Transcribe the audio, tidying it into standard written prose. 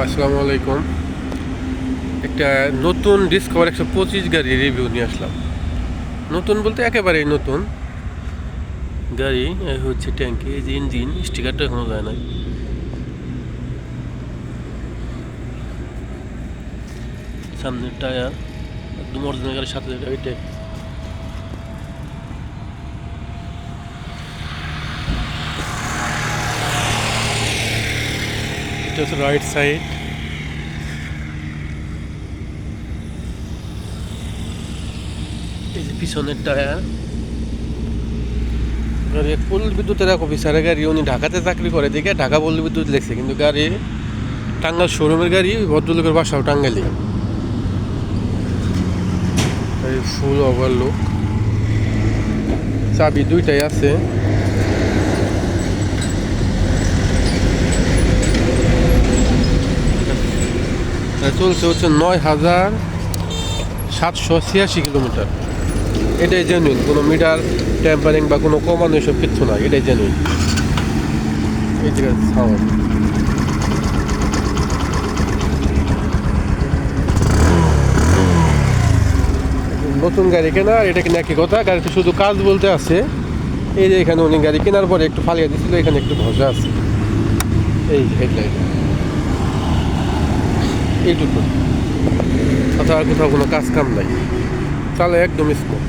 আসসালামু আলাইকুম। একটা নতুন ডিসকভার 125 গাড়ি রিভিউ নিয়ে আসলাম। নতুন বলতে একেবারেই নতুন গাড়ি। এই হচ্ছে ট্যাঙ্কি, এই যে ইঞ্জিন, স্টিকারটা এখনো যায় নাই। সামনের টায়ার একদম অরিজিনাল গাড়ির সাথে এটাই। এটা হচ্ছে রাইট সাইড। এই যে পিছনের টায়ার। গাড়ি পল্লী বিদ্যুতের এক অফিসারের গাড়ি, উনি ঢাকাতে চাকরি করে দেখে ঢাকা পল্লী বিদ্যুৎ লেখছে, কিন্তু গাড়ি টাঙ্গাইল শোরুমের গাড়ি। ভদ্রলোকের বাসাও টাঙ্গাইলে। এই ফুল ওভারলুক, চাবি দুইটাই আছে। চলছে হচ্ছে 9,786 কিলোমিটার। এটাই জেনুইন, কোনো মিটার ট্যাম্পারিং বা কোনো কমানো এসব কিচ্ছু না, এটাই জেনুইন। এই যে সাউন্ড, নতুন গাড়ি কেনা এটা কিনা একই কথা। গাড়িতে শুধু কাজ বলতে আছে। এই যে এখানে উনি গাড়ি কেনার পরে একটু ফালিয়ে দিয়েছিল, এখানে একটু ঘষা আছে। এই হেডলাইট, এইটুকু কথা, আর কোথাও কোনো কাজ কাম নাই। চালে একদম স্মুথ।